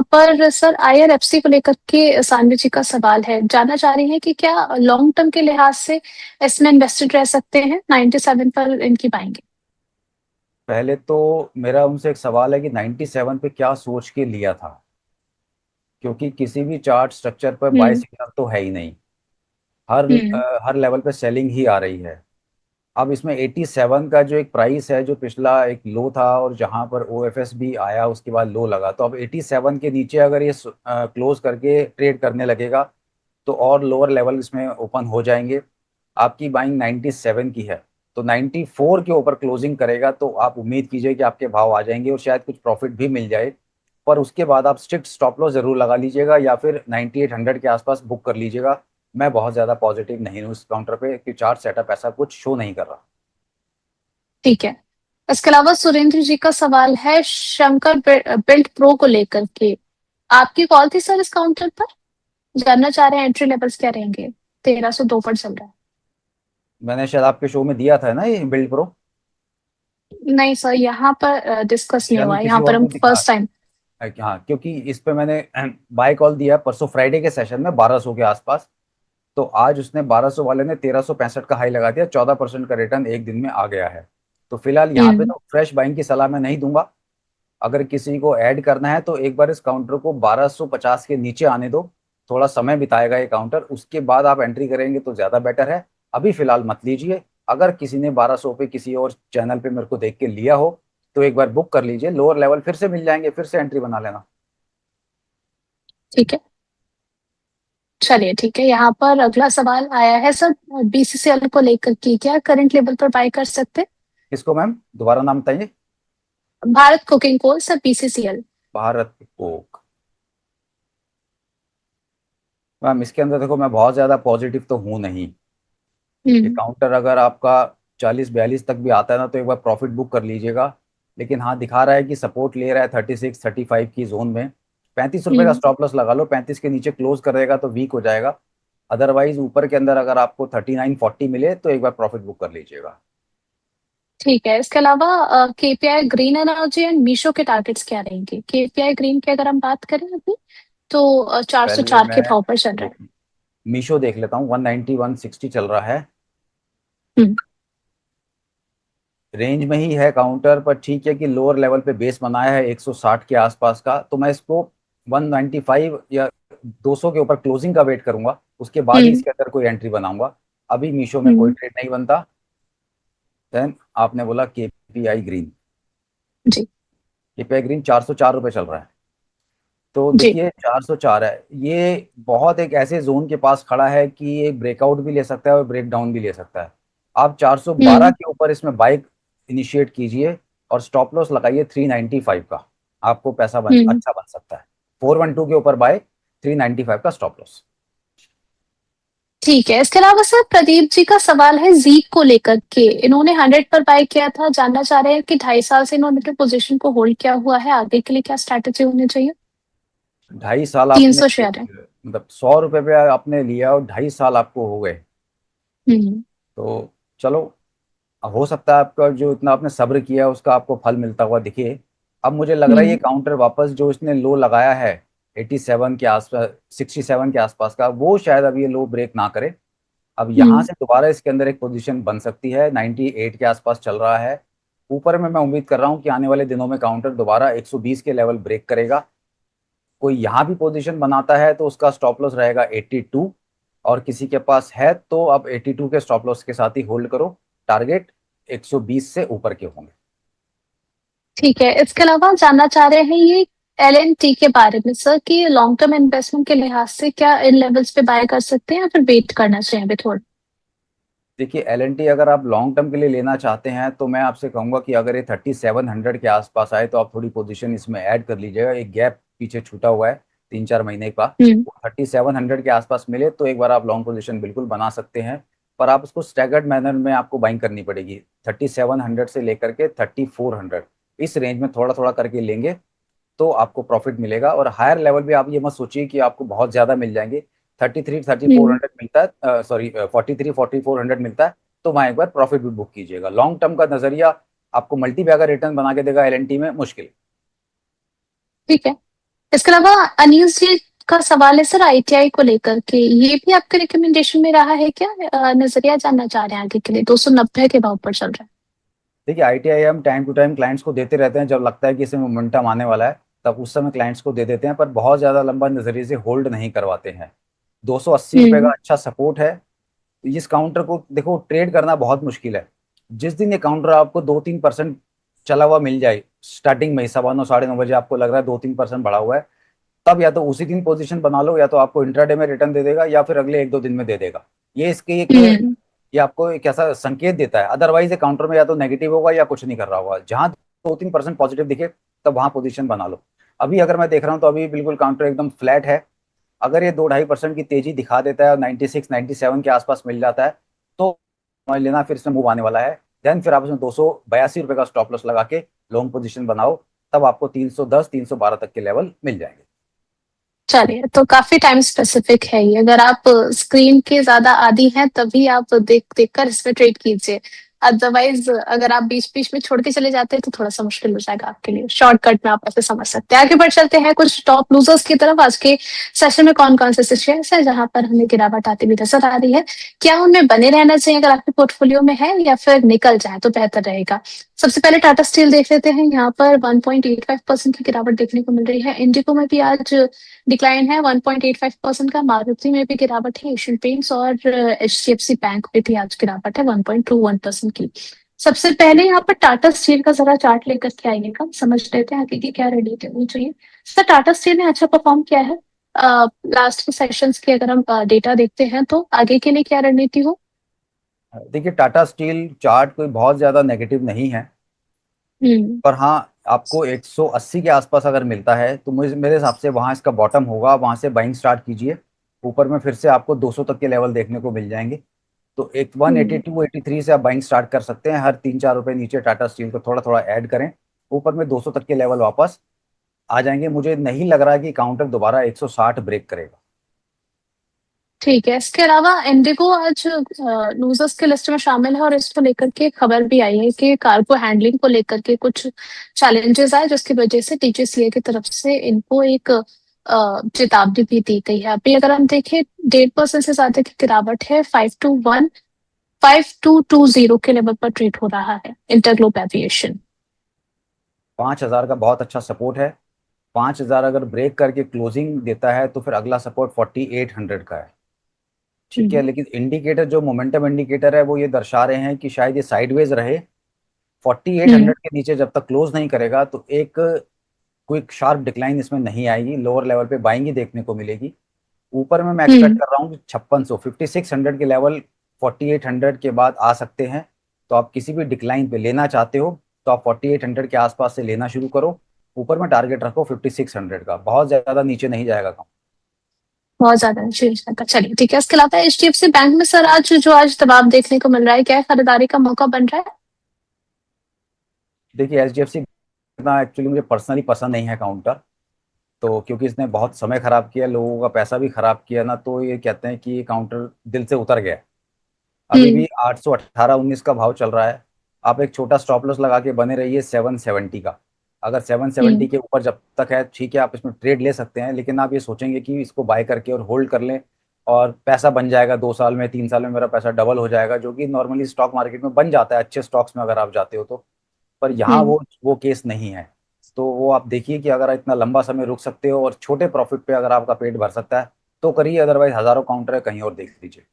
पर sir IRFC को लेकर के सान्वी जी का सवाल है, जानना चाह रही हैं कि क्या लॉन्ग टर्म के लिहाज से इसमें इन्वेस्टेड रह सकते हैं, 97 पर इनकी पाएंगे। पहले तो मेरा उनसे एक सवाल है कि 97 पे क्या सोच के लिया था, क्योंकि किसी भी चार्ट स्ट्रक्चर पर बाय हम्म। सिग्नल तो है ही नहीं। हर हम्म। हर लेवल पे सेलिंग ही आ रही है। अब इसमें 87 का जो एक प्राइस है, जो पिछला एक लो था और जहां पर ओएफएस भी आया उसके बाद लो लगा, तो अब 87 के नीचे अगर ये क्लोज करके ट्रेड करने लगेगा तो और लोअर लेवल इसमें ओपन हो जाएंगे। आपकी बाइंग 97 की है, तो 94 के ऊपर क्लोजिंग करेगा तो आप उम्मीद कीजिए कि आपके भाव आ जाएंगे और शायद कुछ प्रॉफिट भी मिल जाए। पर उसके बाद आप स्ट्रिक्ट स्टॉप लॉस जरूर लगा लीजिएगा या फिर 9800 के आसपास बुक कर लीजिएगा। मैं बहुत ज़्यादा पॉजिटिव नहीं हूँ इस काउंटर पे कि चार्ट सेटअप ऐसा कुछ शो नहीं कर रहा। ठीक है। इसके अलावा सुरेंद्र जी का सवाल है शंकर बिल्ड प्रो को लेकर के। आपकी कॉल थी सर इस काउंटर पर, जानना चाह रहे हैं एंट्री लेवल्स क्या रहेंगे। 1302 पर चल रहा है। मैंने शायद आपके शो में दिया था ना ये बिल्ड प्रो। नहीं सर, यहाँ पर डिस्कस नहीं शायद हुआ मैं है, किसी यहाँ पर और हम को दिखा। First time. हाँ, क्योंकि इस पे मैंने बाय कॉल दिया परसों फ्राइडे के सेशन में 1200 के आसपास। तो आज उसने 1200 वाले ने 1365 का हाई लगा दिया, 14% का रिटर्न एक दिन में आ गया है। तो फिलहाल यहाँ पे हम्म। तो फ्रेश बाइंग की सलाह मैं नहीं दूंगा। अगर किसी को ऐड करना है तो एक बार इस काउंटर को 1250 के नीचे आने दो। थोड़ा समय बिताएगा ये काउंटर, उसके बाद आप एंट्री करेंगे तो ज्यादा बेटर है। अभी फिलहाल मत लीजिए। अगर किसी ने 1200 पे किसी और चैनल पे मेरे को देख के लिया हो तो एक बार बुक कर लीजिए, लोअर लेवल फिर से मिल जाएंगे, फिर से एंट्री बना लेना। ठीक है। चलिए ठीक है, यहाँ पर अगला सवाल आया है सर बीसीसीएल को लेकर के, क्या करंट लेवल पर बाय कर सकते हैं। किसको मैम, दोबारा नाम बताइए। Bharat coking coal sir, BCCL. Bharat coke. Ma'am इसके अंदर देखो, मैं बहुत ज्यादा पॉजिटिव तो हूँ नहीं। ये हम्म। काउंटर अगर आपका 40-42 तक भी आता है ना तो एक बार प्रॉफिट बुक कर लीजिएगा। लेकिन हाँ, दिखा रहा है कि सपोर्ट ले रहा है 36-35 की जोन में। 35 रुपए का हम्म। स्टॉप लॉस लगा लो, 35 के नीचे क्लोज करेगा तो वीक हो जाएगा। अदरवाइज ऊपर के अंदर अगर आपको 39-40 मिले तो एक बार प्रॉफिट बुक कर लीजिएगा। ठीक है। इसके अलावा KPI green energy and Meesho के टारगेट्स क्या रहेंगे। केपीआई ग्रीन की अगर हम बात करें अभी, तो पहले 404 के मैं भाव पर चल रहा है। एक मीशो देख लेता हूँ, 190-160 चल रहा है। हम्म। रेंज में ही है काउंटर, पर ठीक है कि लोअर लेवल पे बेस बनाया है 160 के आसपास का, तो मैं इसको 195 या 200 के ऊपर क्लोजिंग का वेट करूंगा, उसके बाद ही हम्म। इसके अंदर कोई एंट्री बनाऊंगा। अभी मीशो में कोई हम्म। ट्रेड नहीं बनता। देन आपने बोला केपीआई ग्रीन। जी। केपीआई ग्रीन 404 रुपये चल रहा है। तो जी। देखिए 404 है, ये बहुत एक ऐसे जोन के पास खड़ा है कि ये ब्रेकआउट भी ले सकता है और ब्रेक डाउन भी ले सकता है। आप 412 हम्म। के ऊपर इसमें बाइक इनिशिएट कीजिए और स्टॉप लॉस लगाइए 395 का। आपको पैसा हम्म। अच्छा बन सकता है। 412 के ऊपर बाय, 395 का स्टॉप लॉस। ठीक है। इसके अलावा सर प्रदीप जी का सवाल है जीक को लेकर के, इन्होंने 100 पर बाय किया था, जानना चाह रहे हैं कि 2.5 साल से इन्होंने अपने पोजीशन को होल्ड किया हुआ है, आगे के लिए क्या स्ट्रैटेजी होनी चाहिए। 2.5 साल तीन आपने, सौ शेयर है। मतलब 100 रुपये पे आपने लिया और 2.5 साल आपको हो गए। हम्म। तो चलो, हो सकता है आपका जो इतना आपने सब्र किया है उसका आपको फल मिलता हुआ दिखे। अब मुझे लग रहा है ये हम्म। काउंटर वापस जो इसने लो लगाया है 87 के आसपास, 67 के आसपास का, वो शायद अब ये लो ब्रेक ना करे। अब यहाँ हम्म। से दोबारा इसके अंदर एक पोजीशन बन सकती है, 98 के आसपास चल रहा है। ऊपर में मैं उम्मीद कर रहा हूँ कि आने वाले दिनों में काउंटर दोबारा 120 के लेवल ब्रेक करेगा। कोई यहाँ भी पोजीशन बनाता है तो उसका स्टॉप लॉस रहेगा 82। और किसी के पास है तो अब 82 के स्टॉप लॉस के साथ ही होल्ड करो। टारगेट 120 से ऊपर के होंगे। ठीक है। इसके अलावा जानना चाह रहे हैं ये एल एन टी के बारे में सर, कि लॉन्ग टर्म इन्वेस्टमेंट के लिहाज से क्या इन लेवल्स पे बाय कर सकते हैं या फिर वेट करना चाहिए अभी थोड़ा। देखिए एल अगर आप लॉन्ग टर्म के लिए लेना चाहते हैं तो मैं आपसे कहूंगा कि अगर ये 3700 के आसपास आए तो आप थोड़ी पोजीशन इसमें ऐड कर लीजिएगा। एक गैप पीछे छूटा हुआ है 3-4 महीने का, हम्म। वो 3700 के आसपास मिले तो एक बार आप लॉन्ग पोजीशन बिल्कुल बना सकते हैं। पर आप उसको स्टैगर्ड मैनर में आपको बाइंग करनी पड़ेगी। 3700 से लेकर के 3400, इस रेंज में थोड़ा थोड़ा करके लेंगे तो आपको प्रॉफिट मिलेगा। और हायर लेवल भी आप ये मत सोचिए कि आपको बहुत ज्यादा मिल जाएंगे। 33-3400 मिलता है, सॉरी 43-4400 मिलता है। तो वहां एक बार प्रॉफिट भी बुक कीजिएगा। लॉन्ग टर्म का नजरिया आपको मल्टी बैगर रिटर्न बना के देगा एल एन टी में, मुश्किल। ठीक है। इसके अलावा अनिल जी का सवाल है सर आईटीआई को लेकर के, ये भी आपके रिकमेंडेशन में रहा है क्या? नजरिया जानना चाह रहे हैं आगे के लिए, 290 के भाव पर चल रहा है। देखिए आईटीआई हम टाइम टू टाइम क्लाइंट्स को देते रहते हैं, जब लगता है कि इसमें मोमेंटम आने वाला है तब उस समय क्लाइंट्स को दे देते हैं, पर बहुत ज़्यादा लंबा नजरिए से होल्ड नहीं करवाते हैं। 280 रुपये का हम्म। अच्छा सपोर्ट है। इस काउंटर को देखो ट्रेड करना बहुत मुश्किल है। जिस दिन ये काउंटर आपको 2-3% चला हुआ मिल जाए, स्टार्टिंग में 9:15 9:30 बजे आपको लग रहा है 2-3% बढ़ा हुआ है, तब या तो उसी दिन पोजीशन बना लो, या तो आपको इंट्राडे में रिटर्न दे देगा या फिर अगले 1-2 दिन में दे देगा। ये इसके एक, हम्म। ये आपको एक ऐसा संकेत देता है। अदरवाइज ये काउंटर में या तो नेगेटिव होगा या कुछ नहीं कर रहा होगा। जहां 2-3% पॉजिटिव दिखे तब वहां पोजीशन बना लो। अभी अगर मैं देख रहा हूँ तो अभी बिल्कुल काउंटर एकदम फ्लैट है। अगर ये 2-2.5% की तेजी दिखा देता है और 96-97 के आसपास मिल जाता है तो समझ लेना फिर इसमें मूव आने वाला है। देन फिर आप इसमें 282 रुपये का स्टॉप लॉस लगा के लॉन्ग पोजीशन बनाओ, तब आपको 310-312 तक के लेवल मिल जाएंगे। चलिए, तो काफी टाइम स्पेसिफिक है ये, अगर आप स्क्रीन के ज्यादा आदी हैं तभी आप देख देख कर इसमें ट्रेड कीजिए। अदरवाइज अगर आप बीच बीच में छोड़ के चले जाते हैं तो थोड़ा सा मुश्किल हो जाएगा आपके लिए। शॉर्टकट में आप ऐसे समझ सकते हैं। आगे बढ़ चलते हैं कुछ टॉप लूजर्स की तरफ। आज के सेशन में कौन कौन से शेयर्स है जहां पर हमें गिरावट आती हुई नजर आ रही है, क्या उनमें बने रहना चाहिए अगर आपके पोर्टफोलियो में है, या फिर निकल जाए तो बेहतर रहेगा? सबसे पहले टाटा स्टील देख लेते हैं। यहाँ पर 1.85% की गिरावट देखने को मिल रही है। इंडिको में भी आज डिक्लाइन है 1.85% का। मारुति में भी गिरावट है। एशियन पेंट्स और एचडीएफसी बैंक में भी आज गिरावट है 1.21% की। सबसे पहले यहाँ पर टाटा स्टील का जरा चार्ट लेकर के आइएगा, समझ लेते हैं आगे की क्या रणनीति होनी चाहिए। सर टाटा स्टील ने अच्छा परफॉर्म किया है लास्ट के सेशंस की, अगर हम डेटा देखते हैं तो आगे के लिए क्या रणनीति हो? देखिए टाटा स्टील चार्ट कोई बहुत ज्यादा नेगेटिव नहीं है, हम्म। पर हाँ आपको 180 के आसपास अगर मिलता है तो मुझे मेरे हिसाब से वहां इसका बॉटम होगा, वहां से बाइंग स्टार्ट कीजिए। ऊपर में फिर से आपको 200 तक के लेवल देखने को मिल जाएंगे। तो एक हम्म। 182-83 से आप बाइंग स्टार्ट कर सकते हैं। हर 3-4 रुपए नीचे टाटा स्टील को थोड़ा थोड़ा ऐड करें। ऊपर में 200 तक के लेवल वापस आ जाएंगे। मुझे नहीं लग रहा है कि काउंटर दोबारा 160 ब्रेक करेगा। ठीक है, इसके अलावा इंडिगो आज लूजर्स के लिस्ट में शामिल है, और इसको लेकर के खबर भी आई है कि कार्गो हैंडलिंग को लेकर के कुछ चैलेंजेस आए, जिसकी वजह से डीजीसीए की तरफ से इनको एक चेतावनी भी दी गई है। अभी अगर हम देखें 1.5% से ज्यादा की गिरावट है। 5220 के लेवल पर ट्रेड हो रहा है इंटरग्लोब एविएशन। 5,000 का बहुत अच्छा सपोर्ट है। 5,000 अगर ब्रेक करके क्लोजिंग देता है तो फिर अगला सपोर्ट 4800 का है। ठीक है, हम्म। लेकिन इंडिकेटर जो मोमेंटम इंडिकेटर है वो ये दर्शा रहे हैं कि शायद ये साइडवेज रहे। हम्म। 4800 के नीचे जब तक क्लोज नहीं करेगा तो एक क्विक शार्प डिक्लाइन इसमें नहीं आएगी। लोअर लेवल पे बाइंग ही देखने को मिलेगी। ऊपर में मैं एक्सपेक्ट हम्म। कर रहा हूँ कि 5600 के लेवल 4800 के बाद आ सकते हैं। तो आप किसी भी डिक्लाइन पे लेना चाहते हो तो आप 4800 के आसपास से लेना शुरू करो। ऊपर में टारगेट रखो 5600 का, बहुत ज्यादा नीचे नहीं जाएगा काम। बहुत ज्यादा शीर्ष का, चलिए ठीक है। इसके अलावा एचडीएफसी बैंक में सर आज दबाव देखने को मिल रहा है, क्या है, खरीदारी का मौका बन रहा है? देखिए एचडीएफसी इतना एक्चुअली मुझे पर्सनली पसंद नहीं है काउंटर। तो क्योंकि इसने बहुत समय खराब किया, लोगों का पैसा भी खराब किया ना, तो ये कहते हैं कि ये काउंटर दिल से उतर गया है। अभी हम्म। भी 818-19 का भाव चल रहा है। आप एक छोटा स्टॉप लॉस लगा के बने रहिए 770 का। अगर 770 हम्म। के ऊपर जब तक है ठीक है, आप इसमें ट्रेड ले सकते हैं, लेकिन आप ये सोचेंगे कि इसको बाय करके और होल्ड कर लें और पैसा बन जाएगा 2 साल में 3 साल में मेरा पैसा डबल हो जाएगा, जो कि नॉर्मली स्टॉक मार्केट में बन जाता है अच्छे स्टॉक्स में अगर आप जाते हो तो। पर यहाँ हम्म। वो केस नहीं है। तो वो आप देखिए कि अगर इतना लंबा समय रुक सकते हो और छोटे प्रॉफिट पे अगर आपका पेट भर सकता है तो करिए, अदरवाइज हजारों काउंटर है, कहीं और देख लीजिए।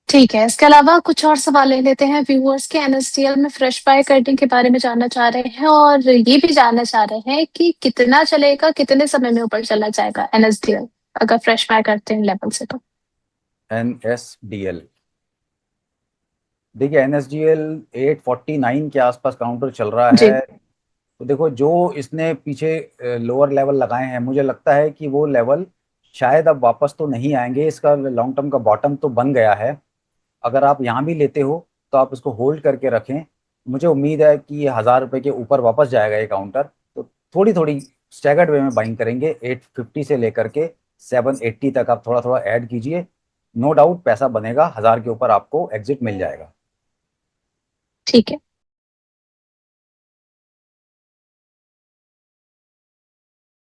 ठीक है, इसके अलावा कुछ और सवाल ले लेते हैं व्यूअर्स के। एनएसडीएल में फ्रेश बाय करने के बारे में जानना चाह रहे हैं, और ये भी जानना चाह रहे हैं कि कितना चलेगा, कितने समय में ऊपर चला जाएगा एनएसडीएल अगर फ्रेश बाय करते हैं लेवल से तो? NSDL, देखिए NSDL 849 के आसपास काउंटर चल रहा जी। है। तो देखो जो इसने पीछे लोअर लेवल लगाए हैं, मुझे लगता है कि वो लेवल शायद अब वापस तो नहीं आएंगे। इसका लॉन्ग टर्म का बॉटम तो बन गया है। अगर आप यहाँ भी लेते हो तो आप इसको होल्ड करके रखें। मुझे उम्मीद है कि ये 1,000 रुपये के ऊपर वापस जाएगा ये काउंटर। तो थोड़ी थोड़ी स्टैगर्ड वे में बाइंग करेंगे। 850 से लेकर के 780 तक आप थोड़ा थोड़ा ऐड कीजिए। नो डाउट पैसा बनेगा, 1,000 के ऊपर आपको एग्जिट मिल जाएगा। ठीक है।